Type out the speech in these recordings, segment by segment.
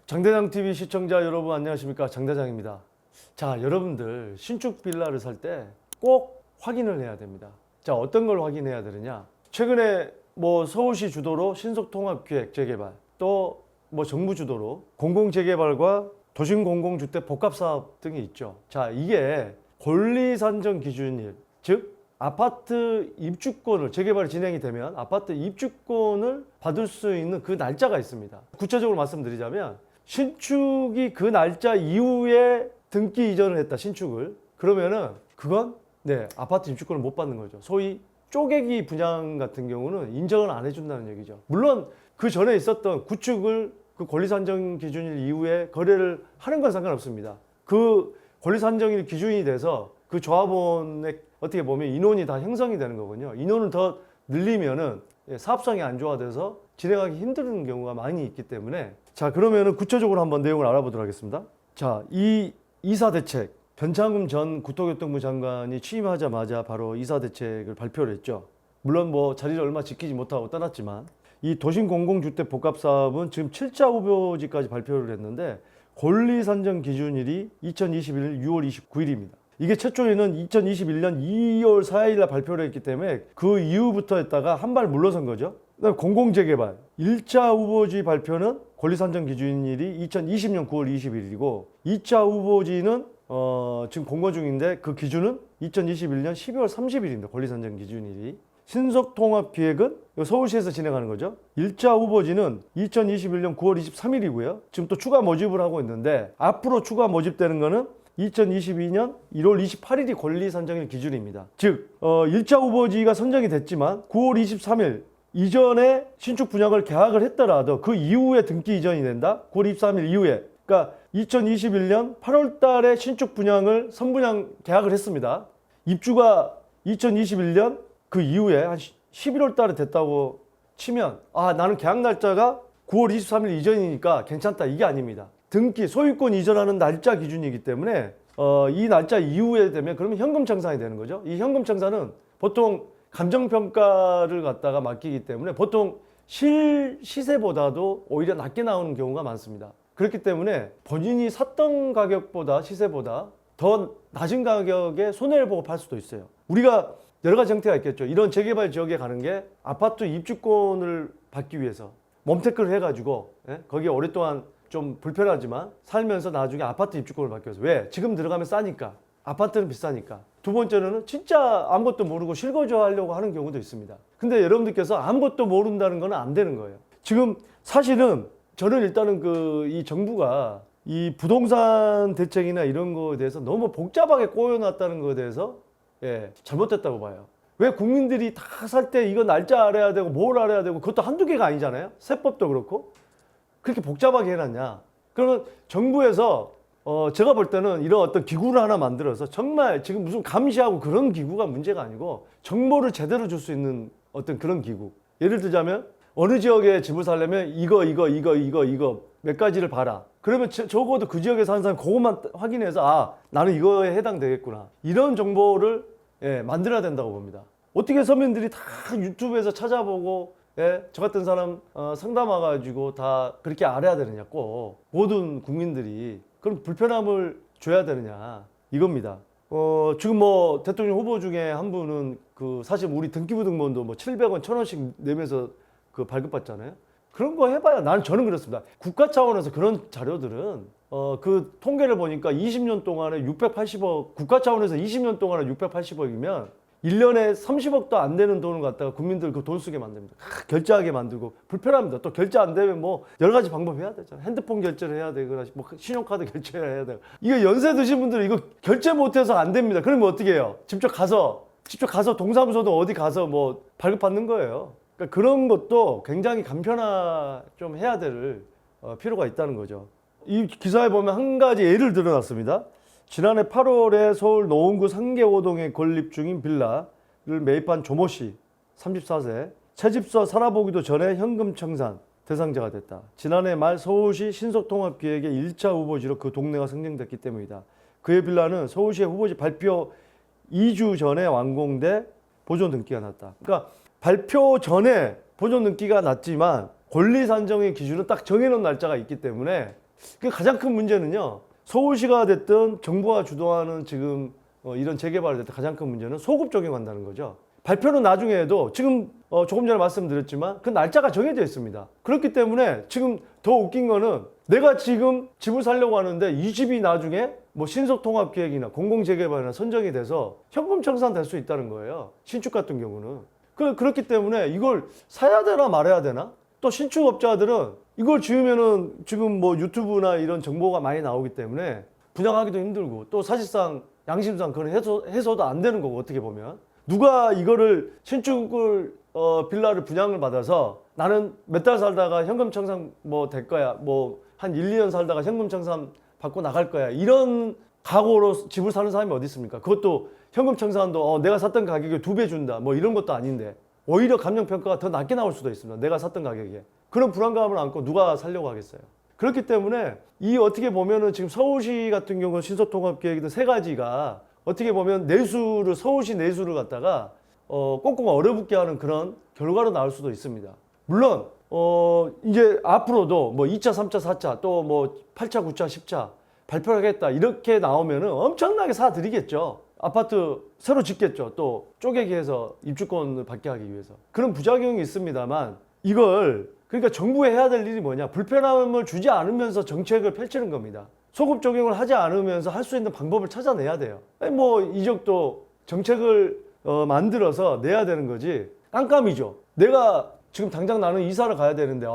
장대장TV 시청자 여러분 안녕하십니까, 장대장입니다. 자, 여러분들 신축 빌라를 살 때 꼭 확인을 해야 됩니다. 자, 어떤 걸 확인해야 되느냐, 최근에 뭐 서울시 주도로 신속통합기획 재개발, 또 뭐 정부 주도로 공공재개발과 도심공공주택 복합사업 등이 있죠. 자, 이게 권리산정 기준일, 즉 아파트 입주권을, 재개발이 진행이 되면 아파트 입주권을 받을 수 있는 그 날짜가 있습니다. 구체적으로 말씀드리자면, 신축이 그 날짜 이후에 등기 이전을 했다, 신축을. 그러면은 그건 아파트 입주권을 못 받는 거죠. 소위 쪼개기 분양 같은 경우는 인정을 안 해준다는 얘기죠. 물론 그 전에 있었던 구축을 그 권리산정 기준일 이후에 거래를 하는 건 상관없습니다. 그 권리산정일 기준이 돼서 그 조합원의 어떻게 보면 인원이 다 형성이 되는 거군요. 인원을 더 늘리면은 사업성이 안 좋아져서 진행하기 힘든 경우가 많이 있기 때문에, 자, 그러면은 구체적으로 한번 내용을 알아보도록 하겠습니다. 자, 이 이사대책, 변창흠 전 국토교통부 장관이 취임하자마자 바로 이사대책을 발표를 했죠. 물론 뭐 자리를 얼마 지키지 못하고 떠났지만, 이 도심공공주택 복합사업은 지금 7차 후보지까지 발표를 했는데 권리산정 기준일이 2021년 6월 29일입니다. 이게 최초에는 2021년 2월 4일날 발표를 했기 때문에 그 이후부터 했다가 한 발 물러선 거죠. 그다음에 공공재개발 1차 후보지 발표는 권리산정 기준일이 2020년 9월 21일이고 2차 후보지는 지금 공고 중인데 그 기준은 2021년 12월 30일입니다. 권리산정 기준일이. 신속통합기획은 서울시에서 진행하는 거죠. 1차 후보지는 2021년 9월 23일이고요. 지금 또 추가 모집을 하고 있는데, 앞으로 추가 모집되는 거는 2022년 1월 28일이 권리산정일 기준입니다. 즉 1차 후보지가 선정이 됐지만 9월 23일 이전에 신축 분양을 계약을 했더라도 그 이후에 등기 이전이 된다. 9월 23일 이후에. 그러니까 2021년 8월 달에 신축 분양을 선분양 계약을 했습니다. 입주가 2021년 그 이후에 한 11월 달에 됐다고 치면, 아, 나는 계약 날짜가 9월 23일 이전이니까 괜찮다, 이게 아닙니다. 등기, 소유권 이전하는 날짜 기준이기 때문에 이 날짜 이후에 되면 그러면 현금 청산이 되는 거죠. 이 현금 청산은 보통 감정평가를 갖다가 맡기기 때문에 보통 시세보다도 오히려 낮게 나오는 경우가 많습니다. 그렇기 때문에 본인이 샀던 가격보다, 시세보다 더 낮은 가격에 손해를 보고 팔 수도 있어요. 우리가 여러 가지 형태가 있겠죠. 이런 재개발 지역에 가는 게 아파트 입주권을 받기 위해서 몸테크를 해가지고 거기에 오랫동안 좀 불편하지만 살면서 나중에 아파트 입주권을 받기 위해서. 왜? 지금 들어가면 싸니까. 아파트는 비싸니까. 두 번째는 진짜 아무것도 모르고 실거주 하려고 하는 경우도 있습니다. 근데 여러분들께서 아무것도 모른다는 건 안 되는 거예요. 지금 사실은 저는 일단은 이 정부가 이 부동산 대책이나 이런 거에 대해서 너무 복잡하게 꼬여놨다는 거에 대해서 잘못됐다고 봐요. 왜 국민들이 다 살 때 이거 날짜 알아야 되고 뭘 알아야 되고, 그것도 한두 개가 아니잖아요. 세법도 그렇고. 그렇게 복잡하게 해놨냐. 그러면 정부에서 제가 볼 때는 이런 어떤 기구를 하나 만들어서 정말 지금 무슨 감시하고 그런 기구가 문제가 아니고 정보를 제대로 줄 수 있는 어떤 그런 기구. 예를 들자면 어느 지역에 집을 살려면 이거 몇 가지를 봐라. 그러면 적어도 그 지역에 사는 사람 그것만 확인해서, 아, 나는 이거에 해당되겠구나, 이런 정보를 만들어야 된다고 봅니다. 어떻게 서민들이 다 유튜브에서 찾아보고 저 같은 사람 상담 와가지고 다 그렇게 알아야 되느냐, 꼭 모든 국민들이. 그럼 불편함을 줘야 되느냐, 이겁니다. 지금 뭐 대통령 후보 중에 한 분은 사실 우리 등기부 등본도 뭐 700원, 1000원씩 내면서 발급받잖아요. 그런 거 해봐야, 저는 그렇습니다. 국가 차원에서 그런 자료들은 그 통계를 보니까 20년 동안에 680억, 국가 차원에서 20년 동안에 680억이면 1년에 30억도 안 되는 돈을 갖다가 국민들 그 돈 쓰게 만듭니다. 결제하게 만들고 불편합니다. 또 결제 안 되면 뭐 여러 가지 방법 해야 되잖아요. 핸드폰 결제를 해야 되고, 뭐 신용카드 결제를 해야 되고. 이거 연세 드신 분들 이거 결제 못해서 안 됩니다. 그러면 어떻게 해요? 직접 가서 동사무소도 어디 가서 뭐 발급받는 거예요. 그러니까 그런 것도 굉장히 간편화 좀 해야 될 필요가 있다는 거죠. 이 기사에 보면 한 가지 예를 들어놨습니다. 지난해 8월에 서울 노원구 상계호동에 건립 중인 빌라를 매입한 조모 씨, 34세. 채집서 살아보기도 전에 현금 청산 대상자가 됐다. 지난해 말 서울시 신속통합기획의 1차 후보지로 그 동네가 선정됐기 때문이다. 그의 빌라는 서울시의 후보지 발표 2주 전에 완공돼 보존 등기가 났다. 그러니까 발표 전에 보존 등기가 났지만 권리 산정의 기준은 딱 정해놓은 날짜가 있기 때문에 그 가장 큰 문제는요. 서울시가 됐든 정부가 주도하는 지금 이런 재개발을 됐든 가장 큰 문제는 소급 적용한다는 거죠. 발표는 나중에 해도 지금 조금 전에 말씀드렸지만 그 날짜가 정해져 있습니다. 그렇기 때문에 지금 더 웃긴 거는 내가 지금 집을 살려고 하는데 이 집이 나중에 뭐 신속통합계획이나 공공재개발이나 선정이 돼서 현금 청산될 수 있다는 거예요. 신축 같은 경우는. 그렇기 때문에 이걸 사야 되나 말아야 되나? 또 신축업자들은 이걸 지으면은 지금 뭐 유튜브나 이런 정보가 많이 나오기 때문에 분양하기도 힘들고 또 사실상 양심상 그건 해소도 안 되는 거고 어떻게 보면. 누가 이거를 신축을 빌라를 분양을 받아서 나는 몇 달 살다가 현금 청산 뭐 될 거야. 뭐 한 1, 2년 살다가 현금 청산 받고 나갈 거야. 이런 각오로 집을 사는 사람이 어디 있습니까? 그것도 현금 청산도 내가 샀던 가격에 2배 준다. 뭐 이런 것도 아닌데 오히려 감정평가가 더 낮게 나올 수도 있습니다. 내가 샀던 가격에. 그런 불안감을 안고 누가 살려고 하겠어요. 그렇기 때문에 이 어떻게 보면은 지금 서울시 같은 경우는 신속통합계획이든 세 가지가 어떻게 보면 내수를 서울시 내수를 갖다가 꽁꽁 얼어붙게 하는 그런 결과로 나올 수도 있습니다. 물론 이제 앞으로도 뭐 2차, 3차, 4차 또 뭐 8차, 9차, 10차 발표하겠다 이렇게 나오면은 엄청나게 사드리겠죠. 아파트 새로 짓겠죠. 또 쪼개기 해서 입주권을 받게 하기 위해서. 그런 부작용이 있습니다만 이걸 그러니까 정부에 해야 될 일이 뭐냐. 불편함을 주지 않으면서 정책을 펼치는 겁니다. 소급 적용을 하지 않으면서 할 수 있는 방법을 찾아내야 돼요. 뭐 이적도 정책을 만들어서 내야 되는 거지. 깜깜이죠. 내가 지금 당장 나는 이사를 가야 되는데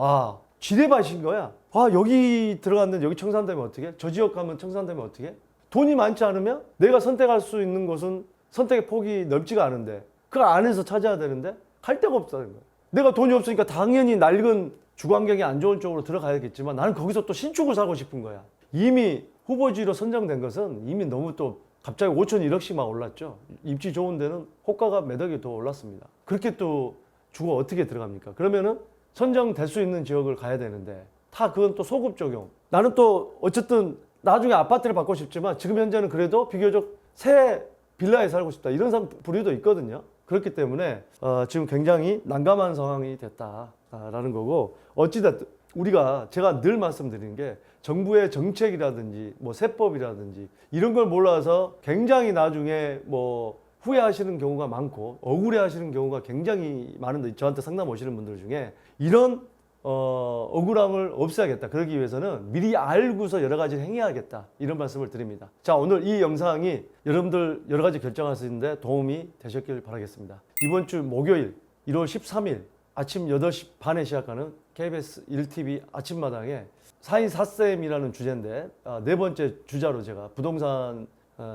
지대밭인 거야. 여기 들어갔는데 여기 청산되면 어떻게? 저 지역 가면 청산되면 어떻게? 돈이 많지 않으면 내가 선택할 수 있는 곳은 선택의 폭이 넓지가 않은데 그 안에서 찾아야 되는데 갈 데가 없다는 거야. 내가 돈이 없으니까 당연히 낡은 주거 환경이 안 좋은 쪽으로 들어가야겠지만 나는 거기서 또 신축을 사고 싶은 거야. 이미 후보지로 선정된 것은 이미 너무 또 갑자기 5천 1억씩 막 올랐죠. 입지 좋은 데는 호가가 몇 억이 더 올랐습니다. 그렇게 또 주거 어떻게 들어갑니까? 그러면은 선정될 수 있는 지역을 가야 되는데 다 그건 또 소급 적용. 나는 또 어쨌든 나중에 아파트를 받고 싶지만 지금 현재는 그래도 비교적 새 빌라에 살고 싶다. 이런 사람 부류도 있거든요. 그렇기 때문에 지금 굉장히 난감한 상황이 됐다라는 거고 어찌됐든 우리가 제가 늘 말씀드리는 게 정부의 정책이라든지 뭐 세법이라든지 이런 걸 몰라서 굉장히 나중에 뭐 후회하시는 경우가 많고 억울해하시는 경우가 굉장히 많은데 저한테 상담 오시는 분들 중에 이런 억울함을 없애야겠다. 그러기 위해서는 미리 알고서 여러 가지를 행해야겠다. 이런 말씀을 드립니다. 자, 오늘 이 영상이 여러분들 여러 가지 결정하시는데 도움이 되셨길 바라겠습니다. 이번 주 목요일 1월 13일 아침 8시 반에 시작하는 KBS 1TV 아침마당에 4인 4쌤이라는 주제인데 네 번째 주자로 제가 부동산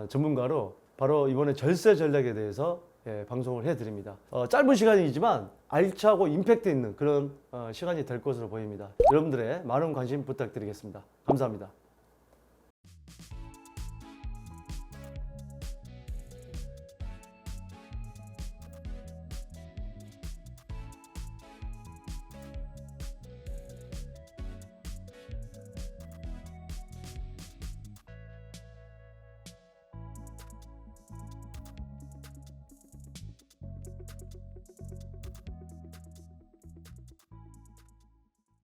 전문가로 바로 이번에 절세 전략에 대해서 방송을 해드립니다. 짧은 시간이지만 알차고 임팩트 있는 그런 시간이 될 것으로 보입니다. 여러분들의 많은 관심 부탁드리겠습니다. 감사합니다.